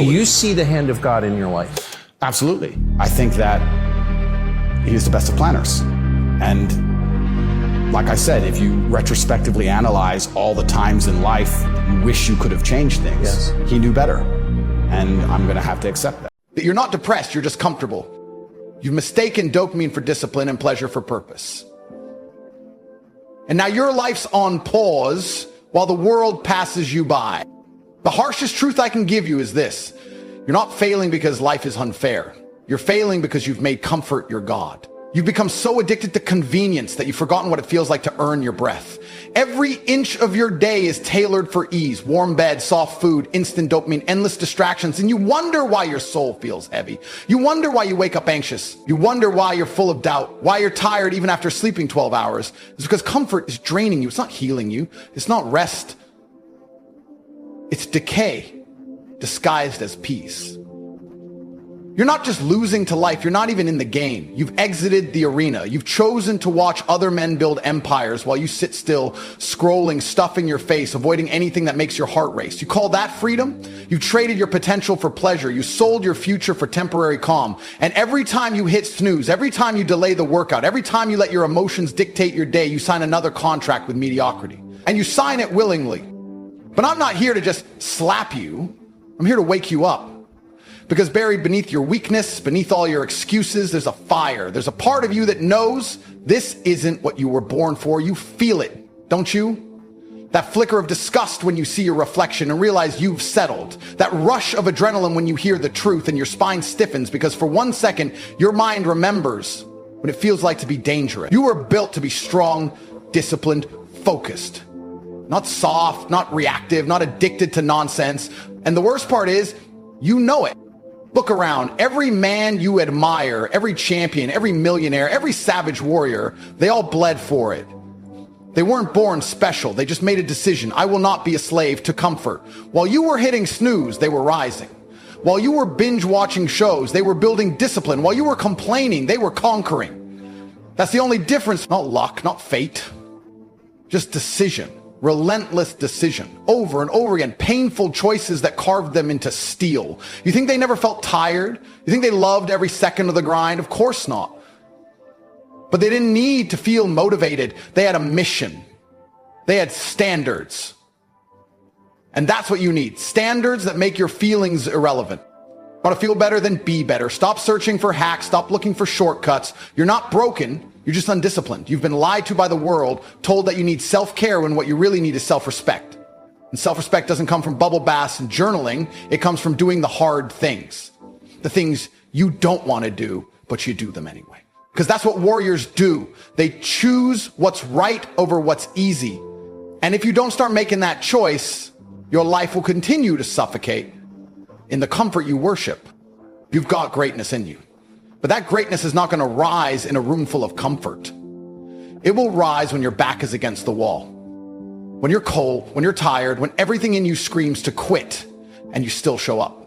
Do you see the hand of God in your life? Absolutely. I think that he is the best of planners. And like I said, if you retrospectively analyze all the times in life you wish you could have changed things, yes, he knew better. And I'm going to have to accept that. You're not depressed, you're just comfortable. You've mistaken dopamine for discipline and pleasure for purpose. And now your life's on pause while the world passes you by. The harshest truth I can give you is this: you're not failing because life is unfair. You're failing because you've made comfort your God. You've become so addicted to convenience that you've forgotten what it feels like to earn your breath. Every inch of your day is tailored for ease: warm bed, soft food, instant dopamine, endless distractions. And you wonder why your soul feels heavy. You wonder why you wake up anxious. You wonder why you're full of doubt, why you're tired even after sleeping 12 hours. It's because comfort is draining you. It's not healing you. It's not rest. It's decay disguised as peace. You're not just losing to life, you're not even in the game. You've exited the arena. You've chosen to watch other men build empires while you sit still, scrolling, stuffing your face, avoiding anything that makes your heart race. You call that freedom? You've traded your potential for pleasure. You sold your future for temporary calm. And every time you hit snooze, every time you delay the workout, every time you let your emotions dictate your day, you sign another contract with mediocrity. And you sign it willingly. But I'm not here to just slap you. I'm here to wake you up. Because buried beneath your weakness, beneath all your excuses, there's a fire. There's a part of you that knows this isn't what you were born for. You feel it, don't you? That flicker of disgust when you see your reflection and realize you've settled. That rush of adrenaline when you hear the truth and your spine stiffens because for 1 second, your mind remembers what it feels like to be dangerous. You were built to be strong, disciplined, focused. Not soft, not reactive, not addicted to nonsense. And the worst part is, you know it. Look around. Every man you admire, every champion, every millionaire, every savage warrior, they all bled for it. They weren't born special. They just made a decision. I will not be a slave to comfort. While you were hitting snooze, they were rising. While you were binge watching shows, they were building discipline. While you were complaining, they were conquering. That's the only difference. Not luck, not fate. Just decision. Relentless decision, over and over again, painful choices that carved them into steel. You think they never felt tired? You think they loved every second of the grind? Of course not. But they didn't need to feel motivated. They had a mission. They had standards. And that's what you need. Standards that make your feelings irrelevant. Want to feel better? Then be better. Stop searching for hacks. Stop looking for shortcuts. You're not broken. You're just undisciplined. You've been lied to by the world, told that you need self-care when what you really need is self-respect. And self-respect doesn't come from bubble baths and journaling. It comes from doing the hard things. The things you don't want to do, but you do them anyway. Because that's what warriors do. They choose what's right over what's easy. And if you don't start making that choice, your life will continue to suffocate in the comfort you worship. You've got greatness in you. But that greatness is not going to rise in a room full of comfort. It will rise when your back is against the wall. When you're cold, when you're tired, when everything in you screams to quit and you still show up.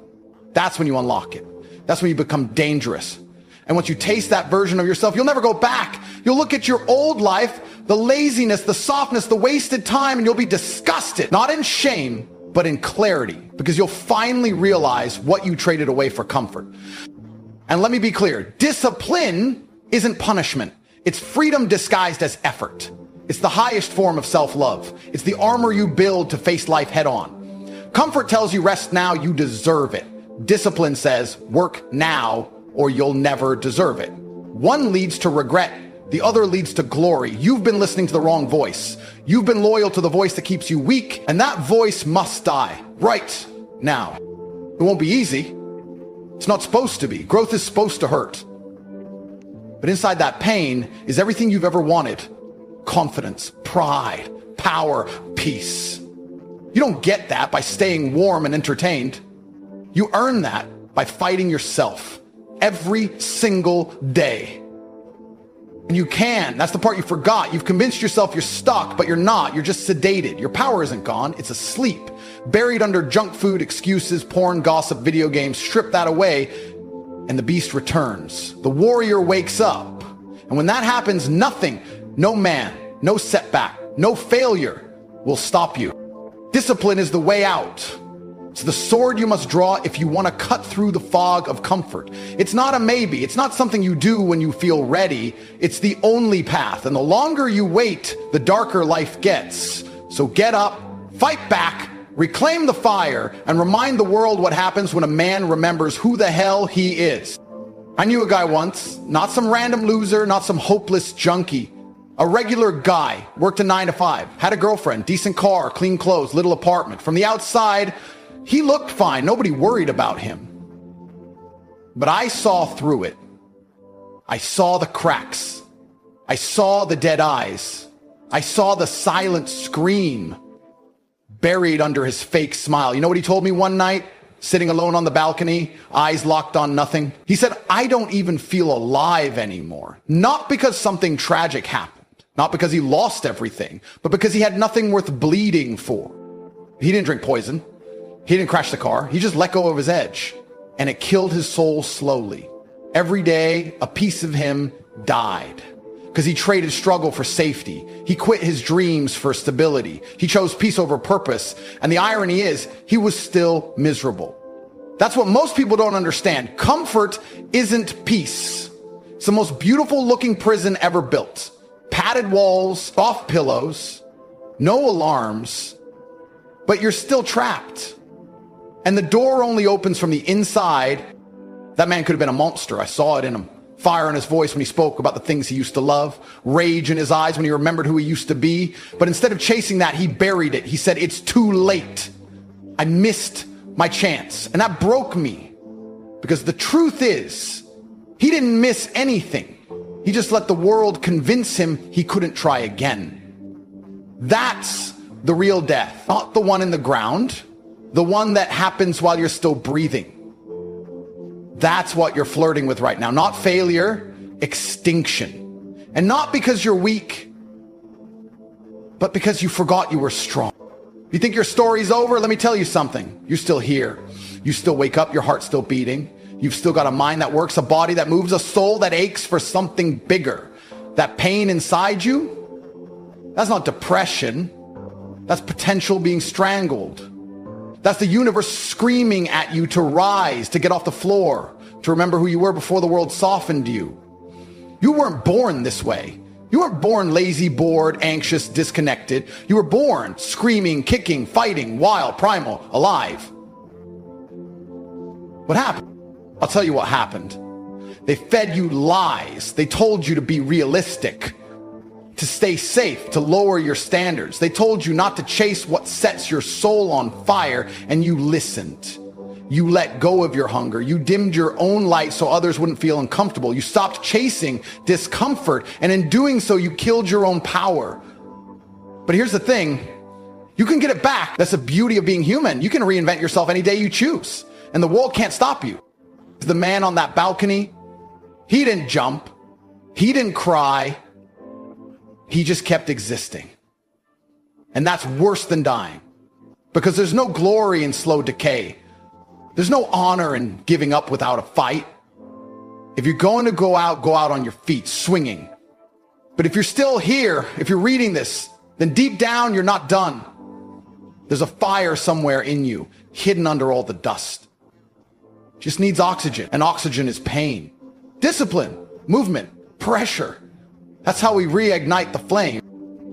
That's when you unlock it. That's when you become dangerous. And once you taste that version of yourself, you'll never go back. You'll look at your old life, the laziness, the softness, the wasted time, and you'll be disgusted. Not in shame, but in clarity. Because you'll finally realize what you traded away for comfort. And let me be clear, discipline isn't punishment. It's freedom disguised as effort. It's the highest form of self-love. It's the armor you build to face life head on. Comfort tells you rest now, you deserve it. Discipline says work now or you'll never deserve it. One leads to regret, the other leads to glory. You've been listening to the wrong voice. You've been loyal to the voice that keeps you weak, and that voice must die right now. It won't be easy. It's not supposed to be. Growth is supposed to hurt. But inside that pain is everything you've ever wanted. Confidence, pride, power, peace. You don't get that by staying warm and entertained. You earn that by fighting yourself every single day. And you can. That's the part you forgot. You've convinced yourself you're stuck, but you're not. You're just sedated. Your power isn't gone. It's asleep. Buried under junk food, excuses, porn, gossip, video games. Strip that away, and the beast returns. The warrior wakes up. And when that happens, nothing, no man, no setback, no failure will stop you. Discipline is the way out. It's the sword you must draw if you want to cut through the fog of comfort. It's not a maybe. It's not something you do when you feel ready. It's the only path. And the longer you wait, the darker life gets. So get up, fight back, reclaim the fire, and remind the world what happens when a man remembers who the hell he is. I knew a guy once, not some random loser, not some hopeless junkie. A regular guy, worked a 9 to 5, had a girlfriend, decent car, clean clothes, little apartment. From the outside, he looked fine. Nobody worried about him. But I saw through it. I saw the cracks. I saw the dead eyes. I saw the silent scream buried under his fake smile. You know what he told me one night, sitting alone on the balcony, eyes locked on nothing? He said, I don't even feel alive anymore. Not because something tragic happened, not because he lost everything, but because he had nothing worth bleeding for. He didn't drink poison. He didn't crash the car. He just let go of his edge, and it killed his soul slowly. Every day, a piece of him died because he traded struggle for safety. He quit his dreams for stability. He chose peace over purpose. And the irony is, he was still miserable. That's what most people don't understand. Comfort isn't peace. It's the most beautiful looking prison ever built. Padded walls, soft pillows, no alarms, but you're still trapped. And the door only opens from the inside. That man could have been a monster. I saw it in him. Fire in his voice when he spoke about the things he used to love. Rage in his eyes when he remembered who he used to be. But instead of chasing that, he buried it. He said, it's too late. I missed my chance. And that broke me. Because the truth is, he didn't miss anything. He just let the world convince him he couldn't try again. That's the real death. Not the one in the ground. The one that happens while you're still breathing. That's what you're flirting with right now. Not failure, extinction. And not because you're weak, but because you forgot you were strong. You think your story's over? Let me tell you something. You're still here. You still wake up, your heart's still beating. You've still got a mind that works, a body that moves, a soul that aches for something bigger. That pain inside you, that's not depression. That's potential being strangled. That's the universe screaming at you to rise, to get off the floor, to remember who you were before the world softened you. You weren't born this way. You weren't born lazy, bored, anxious, disconnected. You were born screaming, kicking, fighting, wild, primal, alive. What happened? I'll tell you what happened. They fed you lies. They told you to be realistic, to stay safe, to lower your standards. They told you not to chase what sets your soul on fire, and you listened. You let go of your hunger. You dimmed your own light so others wouldn't feel uncomfortable. You stopped chasing discomfort, and in doing so, you killed your own power. But here's the thing. You can get it back. That's the beauty of being human. You can reinvent yourself any day you choose, and the world can't stop you. The man on that balcony, he didn't jump. He didn't cry. He just kept existing. And that's worse than dying, because there's no glory in slow decay. There's no honor in giving up without a fight. If you're going to go out on your feet, swinging. But if you're still here, if you're reading this, then deep down, you're not done. There's a fire somewhere in you, hidden under all the dust. Just needs oxygen, and oxygen is pain. Discipline, movement, pressure. That's how we reignite the flame.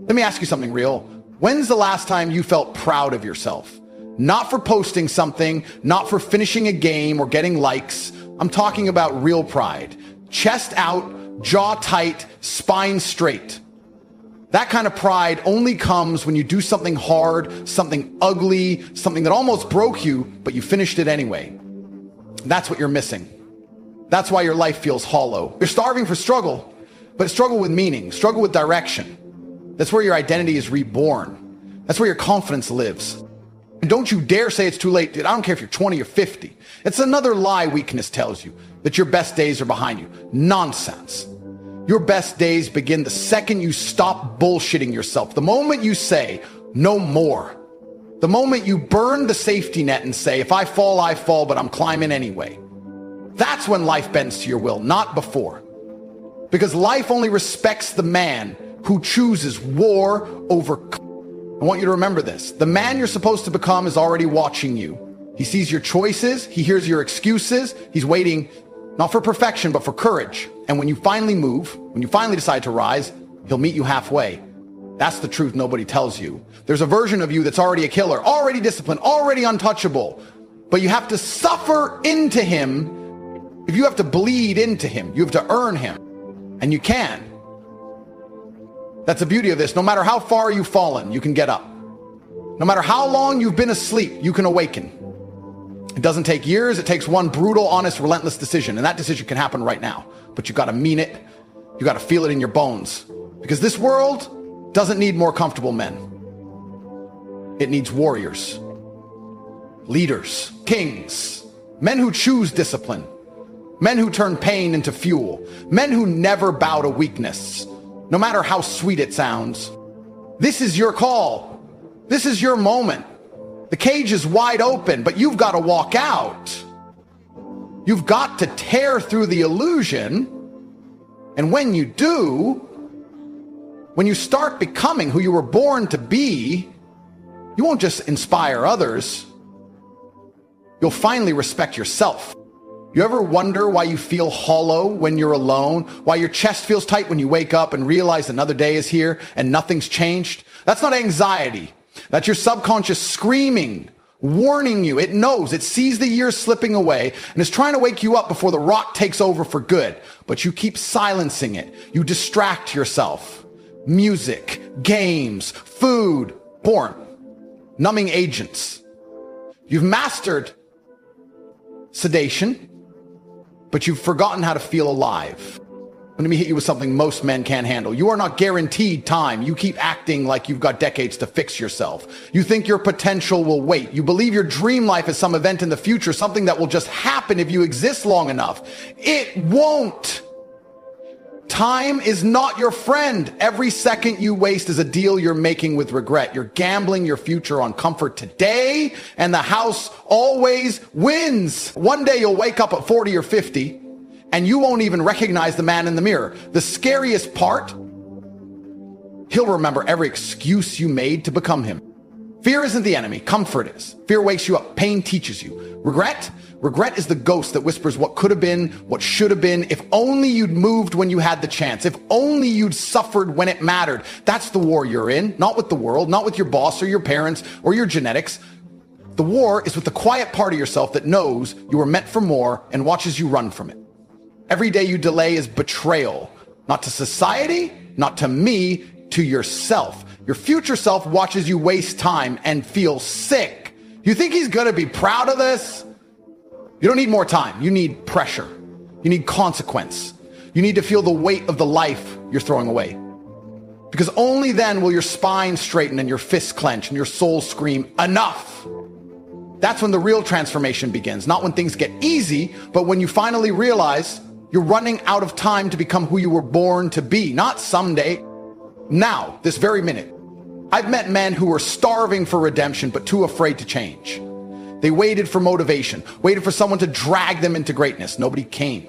Let me ask you something real. When's the last time you felt proud of yourself? Not for posting something, not for finishing a game or getting likes. I'm talking about real pride. Chest out, jaw tight, spine straight. That kind of pride only comes when you do something hard, something ugly, something that almost broke you, but you finished it anyway. That's what you're missing. That's why your life feels hollow. You're starving for struggle, but struggle with meaning, struggle with direction. That's where your identity is reborn. That's where your confidence lives. And don't you dare say it's too late. Dude, I don't care if you're 20 or 50. It's another lie weakness tells you, that your best days are behind you. Nonsense. Your best days begin the second you stop bullshitting yourself. The moment you say, no more. The moment you burn the safety net and say, if I fall, but I'm climbing anyway. That's when life bends to your will, not before. Because life only respects the man who chooses war over. I want you to remember this. The man you're supposed to become is already watching you. He sees your choices. He hears your excuses. He's waiting not for perfection, but for courage. And when you finally move, when you finally decide to rise, he'll meet you halfway. That's the truth nobody tells you. There's a version of you that's already a killer, already disciplined, already untouchable. But you have to suffer into him. If you have to bleed into him, you have to earn him. And you can. That's the beauty of this. No matter how far you've fallen, you can get up. No matter how long you've been asleep, you can awaken. It doesn't take years. It takes one brutal, honest, relentless decision. And that decision can happen right now. But you got to mean it. You got to feel it in your bones. Because this world doesn't need more comfortable men. It needs warriors, leaders, kings, men who choose discipline, men who turn pain into fuel, men who never bow to weakness, no matter how sweet it sounds. This is your call. This is your moment. The cage is wide open, but you've got to walk out. You've got to tear through the illusion. And when you do, when you start becoming who you were born to be, you won't just inspire others. You'll finally respect yourself. You ever wonder why you feel hollow when you're alone? Why your chest feels tight when you wake up and realize another day is here and nothing's changed? That's not anxiety. That's your subconscious screaming, warning you. It knows, it sees the years slipping away and is trying to wake you up before the rot takes over for good. But you keep silencing it. You distract yourself. Music, games, food, porn, numbing agents. You've mastered sedation, but you've forgotten how to feel alive. Let me hit you with something most men can't handle. You are not guaranteed time. You keep acting like you've got decades to fix yourself. You think your potential will wait. You believe your dream life is some event in the future, something that will just happen if you exist long enough. It won't. Time is not your friend. Every second you waste is a deal you're making with regret. You're gambling your future on comfort today, and the house always wins. One day you'll wake up at 40 or 50, and you won't even recognize the man in the mirror. The scariest part, he'll remember every excuse you made to become him. Fear isn't the enemy, comfort is. Fear wakes you up, pain teaches you. Regret is the ghost that whispers what could have been, what should have been, if only you'd moved when you had the chance, if only you'd suffered when it mattered. That's the war you're in, not with the world, not with your boss or your parents or your genetics. The war is with the quiet part of yourself that knows you were meant for more and watches you run from it. Every day you delay is betrayal, not to society, not to me, to yourself. Your future self watches you waste time and feels sick. You think he's going to be proud of this? You don't need more time. You need pressure. You need consequence. You need to feel the weight of the life you're throwing away. Because only then will your spine straighten and your fists clench and your soul scream, enough. That's when the real transformation begins. Not when things get easy, but when you finally realize you're running out of time to become who you were born to be. Not someday. Now, this very minute. I've met men who were starving for redemption, but too afraid to change. They waited for motivation, waited for someone to drag them into greatness. Nobody came.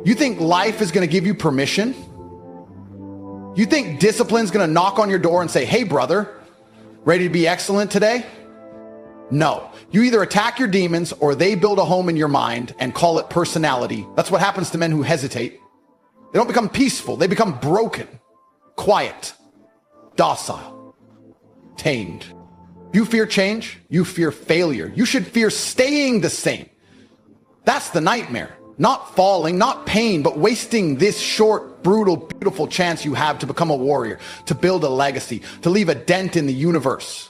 You think life is going to give you permission? You think discipline's going to knock on your door and say, hey, brother, ready to be excellent today? No. You either attack your demons or they build a home in your mind and call it personality. That's what happens to men who hesitate. They don't become peaceful. They become broken, quiet, docile, tamed. You fear change. You fear failure. You should fear staying the same. That's the nightmare. Not falling, not pain, but wasting this short, brutal, beautiful chance you have to become a warrior, to build a legacy, to leave a dent in the universe.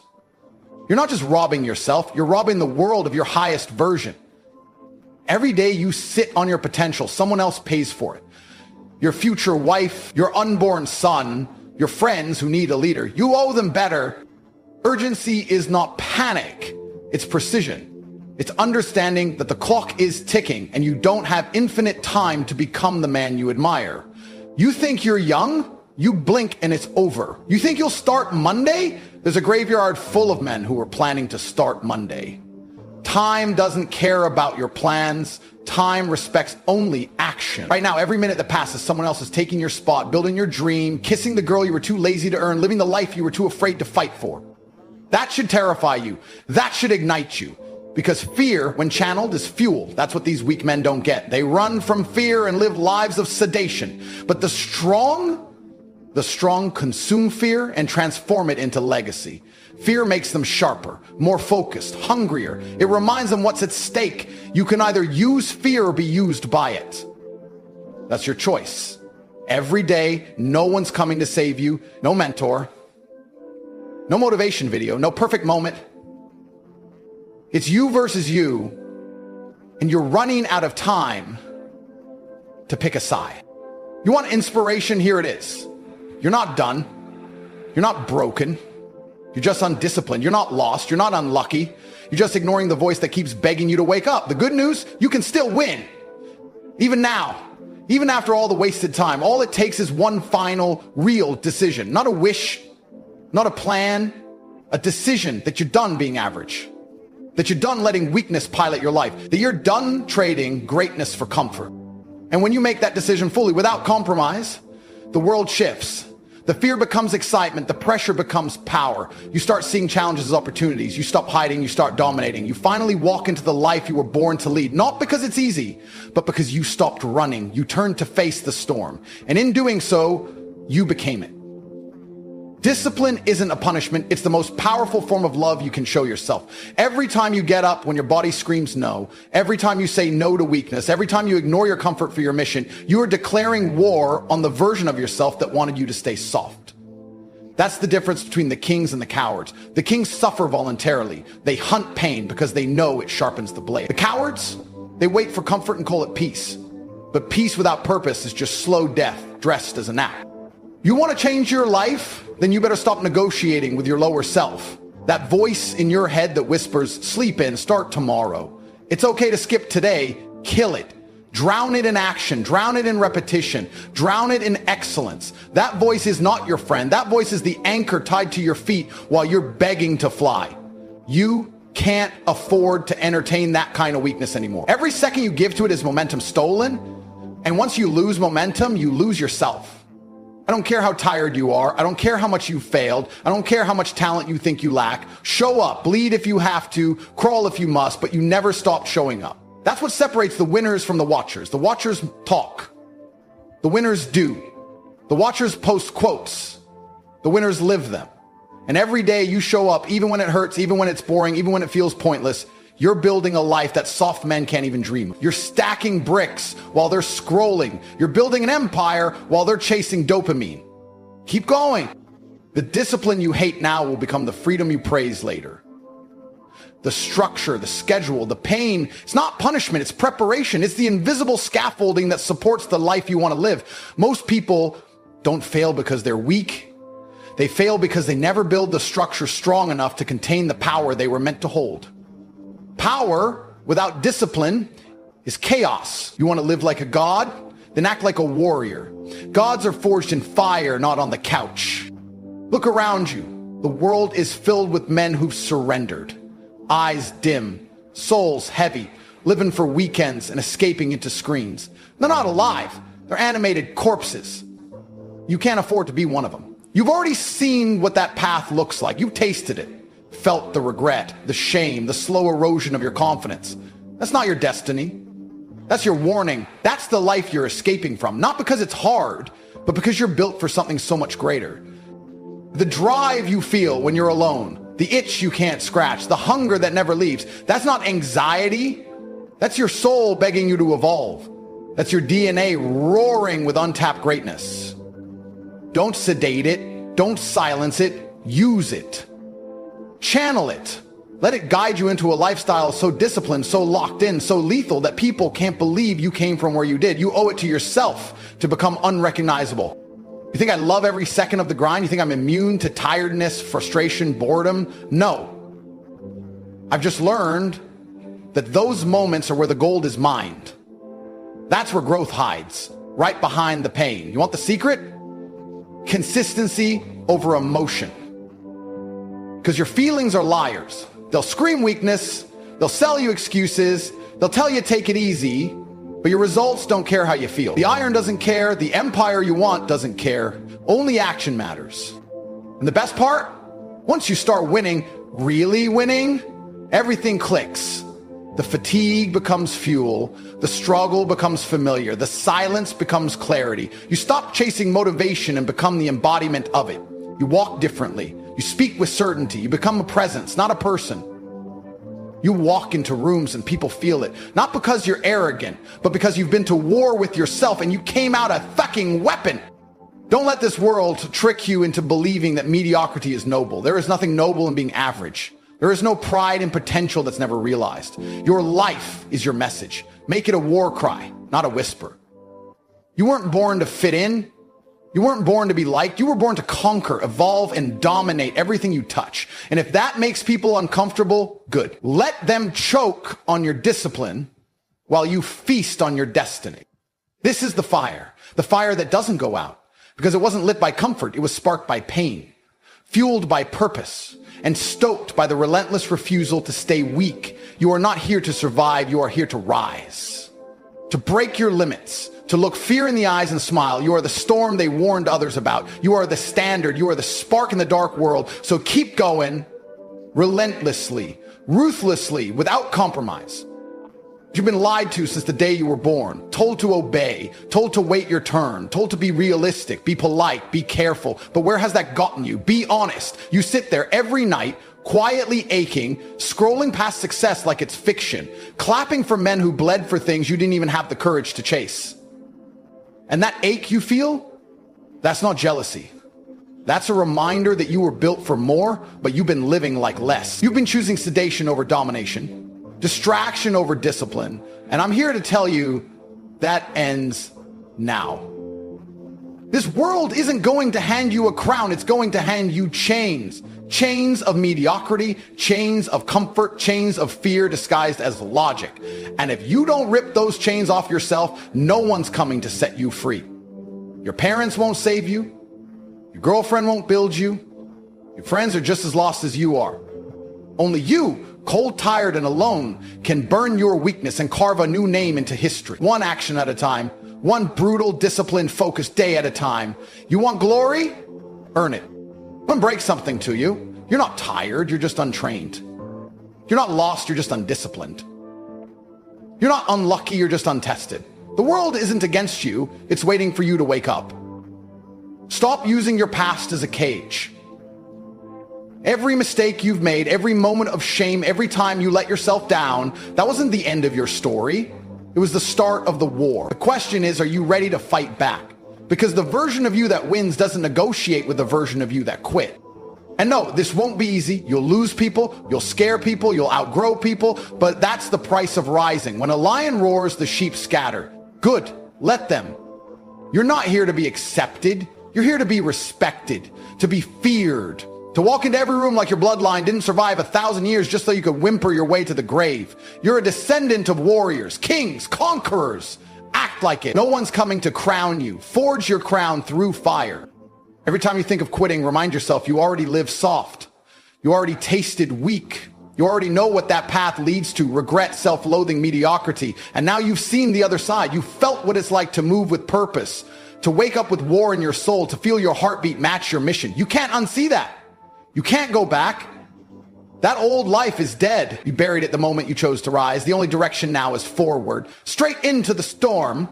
You're not just robbing yourself, you're robbing the world of your highest version. Every day you sit on your potential, someone else pays for it. Your future wife, your unborn son, your friends who need a leader. You owe them better. Urgency is not panic, it's precision. It's understanding that the clock is ticking and you don't have infinite time to become the man you admire. You think you're young? You blink and it's over. You think you'll start Monday? There's a graveyard full of men who are planning to start Monday. Time doesn't care about your plans. Time respects only action. Right now, every minute that passes, someone else is taking your spot, building your dream, kissing the girl you were too lazy to earn, living the life you were too afraid to fight for. That should terrify you. That should ignite you. Because fear, when channeled, is fuel. That's what these weak men don't get. They run from fear and live lives of sedation. But the strong consume fear and transform it into legacy. Fear makes them sharper, more focused, hungrier. It reminds them what's at stake. You can either use fear or be used by it. That's your choice. Every day, no one's coming to save you. No mentor. No motivation video. No perfect moment. It's you versus you, and you're running out of time to pick a side. You want inspiration? Here it is. You're not done. You're not broken. You're just undisciplined. You're not lost. You're not unlucky. You're just ignoring the voice that keeps begging you to wake up. The good news, you can still win. Even now, even after all the wasted time, all it takes is one final real decision. Not a wish, not a plan, a decision that you're done being average. That you're done letting weakness pilot your life. That you're done trading greatness for comfort. And when you make that decision fully, without compromise, the world shifts. The fear becomes excitement. The pressure becomes power. You start seeing challenges as opportunities. You stop hiding. You start dominating. You finally walk into the life you were born to lead. Not because it's easy, but because you stopped running. You turned to face the storm. And in doing so, you became it. Discipline isn't a punishment. It's the most powerful form of love you can show yourself. Every time you get up when your body screams no, every time you say no to weakness, every time you ignore your comfort for your mission, you are declaring war on the version of yourself that wanted you to stay soft. That's the difference between the kings and the cowards. The kings suffer voluntarily. They hunt pain because they know it sharpens the blade. The cowards, they wait for comfort and call it peace. But peace without purpose is just slow death dressed as a nap. You want to change your life? Then you better stop negotiating with your lower self. That voice in your head that whispers, sleep in, start tomorrow. It's okay to skip today, kill it. Drown it in action, drown it in repetition, drown it in excellence. That voice is not your friend. That voice is the anchor tied to your feet while you're begging to fly. You can't afford to entertain that kind of weakness anymore. Every second you give to it is momentum stolen. And once you lose momentum, you lose yourself. I don't care how tired you are. I don't care how much you failed. I don't care how much talent you think you lack. Show up, bleed if you have to, crawl if you must, but you never stop showing up. That's what separates the winners from the watchers. The watchers talk. The winners do. The watchers post quotes. The winners live them. And every day you show up, even when it hurts, even when it's boring, even when it feels pointless, you're building a life that soft men can't even dream of. You're stacking bricks while they're scrolling. You're building an empire while they're chasing dopamine. Keep going. The discipline you hate now will become the freedom you praise later. The structure, the schedule, the pain, it's not punishment, it's preparation. It's the invisible scaffolding that supports the life you want to live. Most people don't fail because they're weak. They fail because they never build the structure strong enough to contain the power they were meant to hold. Power without discipline is chaos. You want to live like a god? Then act like a warrior. Gods are forged in fire, not on the couch. Look around you. The world is filled with men who've surrendered. Eyes dim, souls heavy, living for weekends and escaping into screens. They're not alive. They're animated corpses. You can't afford to be one of them. You've already seen what that path looks like. You've tasted it. Felt the regret, the shame, the slow erosion of your confidence. That's not your destiny. That's your warning. That's the life you're escaping from. Not because it's hard, but because you're built for something so much greater. The drive you feel when you're alone, the itch you can't scratch, the hunger that never leaves, that's not anxiety. That's your soul begging you to evolve. That's your DNA roaring with untapped greatness. Don't sedate it. Don't silence it. Use it. Channel it. Let it guide you into a lifestyle so disciplined, so locked in, so lethal that people can't believe you came from where you did. You owe it to yourself to become unrecognizable. You think I love every second of the grind? You think I'm immune to tiredness, frustration, boredom? No. I've just learned that those moments are where the gold is mined. That's where growth hides, right behind the pain. You want the secret? Consistency over emotion. Because your feelings are liars. They'll scream weakness. They'll sell you excuses. They'll tell you take it easy. But your results don't care how you feel. The iron doesn't care. The empire you want doesn't care. Only action matters. And the best part? Once you start winning, really winning, Everything clicks. The fatigue becomes fuel. The struggle becomes familiar. The silence becomes clarity. You stop chasing motivation and become the embodiment of it. You walk differently. You speak with certainty. You become a presence, not a person. You walk into rooms and people feel it. Not because you're arrogant, but because you've been to war with yourself and you came out a fucking weapon. Don't let this world trick you into believing that mediocrity is noble. There is nothing noble in being average. There is no pride in potential that's never realized. Your life is your message. Make it a war cry, not a whisper. You weren't born to fit in. You weren't born to be liked. You were born to conquer, evolve, and dominate everything you touch. And if that makes people uncomfortable, good. Let them choke on your discipline while you feast on your destiny. This is the fire that doesn't go out because it wasn't lit by comfort. It was sparked by pain, fueled by purpose, and stoked by the relentless refusal to stay weak. You are not here to survive. You are here to rise, to break your limits, to look fear in the eyes and smile. You are the storm they warned others about. You are the standard. You are the spark in the dark world. So keep going relentlessly, ruthlessly, without compromise. You've been lied to since the day you were born, told to obey, told to wait your turn, told to be realistic, be polite, be careful. But where has that gotten you? Be honest. You sit there every night, quietly aching, scrolling past success like it's fiction, clapping for men who bled for things you didn't even have the courage to chase. And that ache you feel, that's not jealousy. That's a reminder that you were built for more, but you've been living like less. You've been choosing sedation over domination, distraction over discipline. And I'm here to tell you that ends now. This world isn't going to hand you a crown. It's going to hand you chains. Chains of mediocrity, chains of comfort, chains of fear disguised as logic. And if you don't rip those chains off yourself, no one's coming to set you free. Your parents won't save you. Your girlfriend won't build you. Your friends are just as lost as you are. Only you, cold, tired, and alone, can burn your weakness and carve a new name into history. One action at a time, one brutal, disciplined, focused day at a time. You want glory? Earn it. Don't break something to you. You're not tired, you're just untrained. You're not lost, you're just undisciplined. You're not unlucky, you're just untested. The world isn't against you, it's waiting for you to wake up. Stop using your past as a cage. Every mistake you've made, every moment of shame, every time you let yourself down, that wasn't the end of your story. It was the start of the war. The question is, are you ready to fight back? Because the version of you that wins doesn't negotiate with the version of you that quit. And no, this won't be easy. You'll lose people, you'll scare people, you'll outgrow people, but that's the price of rising. When a lion roars, the sheep scatter. Good, let them. You're not here to be accepted. You're here to be respected, to be feared, to walk into every room like your bloodline didn't survive 1,000 years just so you could whimper your way to the grave. You're a descendant of warriors, kings, conquerors. Act like it. No one's coming to crown you. Forge your crown through fire. Every time you think of quitting, remind yourself you already live soft. You already tasted weak. You already know what that path leads to: regret, self-loathing, mediocrity. And now you've seen the other side. You felt what it's like to move with purpose, to wake up with war in your soul, to feel your heartbeat match your mission. You can't unsee that. You can't go back. That old life is dead. You buried it the moment you chose to rise. The only direction now is forward, straight into the storm.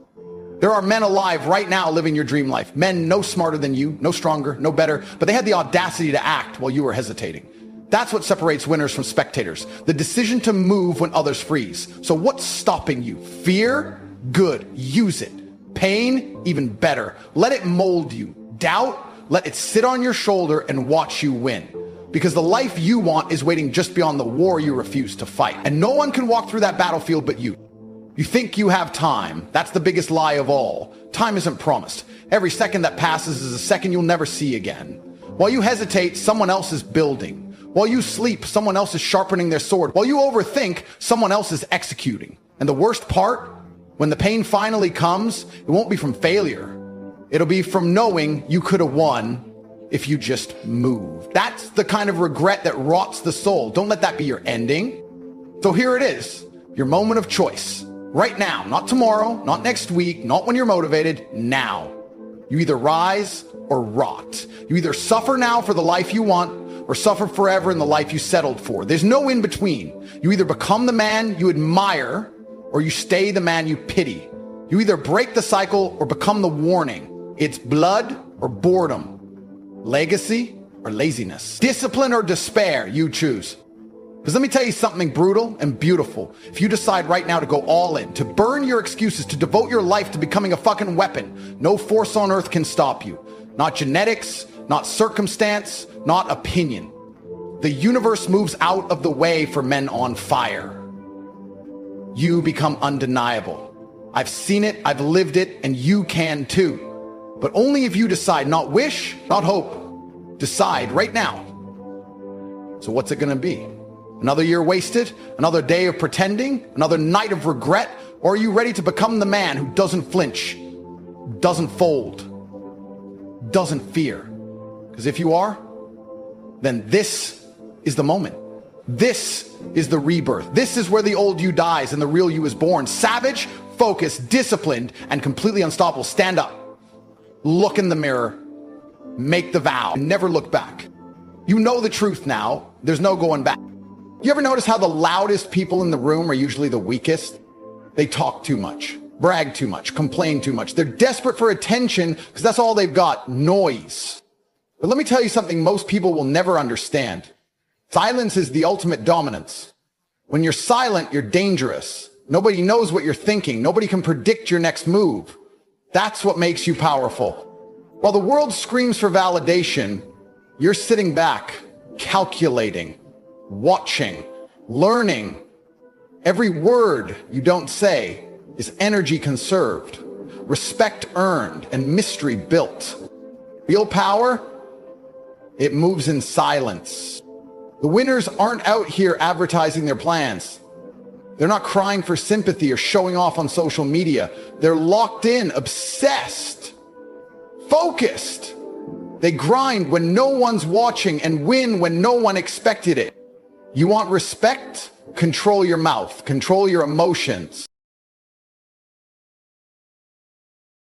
There are men alive right now living your dream life. Men no smarter than you, no stronger, no better, but they had the audacity to act while you were hesitating. That's what separates winners from spectators. The decision to move when others freeze. So what's stopping you? Fear? Good. Use it. Pain? Even better. Let it mold you. Doubt? Let it sit on your shoulder and watch you win. Because the life you want is waiting just beyond the war you refuse to fight. And no one can walk through that battlefield but you. You think you have time. That's the biggest lie of all. Time isn't promised. Every second that passes is a second you'll never see again. While you hesitate, someone else is building. While you sleep, someone else is sharpening their sword. While you overthink, someone else is executing. And the worst part, when the pain finally comes, it won't be from failure. It'll be from knowing you could have won if you just moved. That's the kind of regret that rots the soul. Don't let that be your ending. So here it is, your moment of choice. Right now, not tomorrow, not next week, not when you're motivated, now. You either rise or rot. You either suffer now for the life you want, or suffer forever in the life you settled for. There's no in between. You either become the man you admire or you stay the man you pity. You either break the cycle or become the warning. It's blood or boredom, legacy or laziness, discipline or despair. You choose. Because let me tell you something brutal and beautiful. If you decide right now to go all in, to burn your excuses, to devote your life to becoming a fucking weapon, no force on earth can stop you. Not genetics, not circumstance, not opinion. The universe moves out of the way for men on fire. You become undeniable. I've seen it, I've lived it, and you can too. But only if you decide, not wish, not hope. Decide right now. So what's it gonna be? Another year wasted? Another day of pretending? Another night of regret? Or are you ready to become the man who doesn't flinch, doesn't fold, doesn't fear? Because if you are, then this is the moment. This is the rebirth. This is where the old you dies and the real you is born. Savage, focused, disciplined, and completely unstoppable. Stand up. Look in the mirror. Make the vow. And never look back. You know the truth now. There's no going back. You ever notice how the loudest people in the room are usually the weakest? They talk too much, brag too much, complain too much. They're desperate for attention because that's all they've got, noise. But let me tell you something most people will never understand. Silence is the ultimate dominance. When you're silent, you're dangerous. Nobody knows what you're thinking. Nobody can predict your next move. That's what makes you powerful. While the world screams for validation, you're sitting back, calculating, watching, learning. Every word you don't say is energy conserved, respect earned, and mystery built. Real power, it moves in silence. The winners aren't out here advertising their plans. They're not crying for sympathy or showing off on social media. They're locked in, obsessed, focused. They grind when no one's watching and win when no one expected it. You want respect? Control your mouth, control your emotions.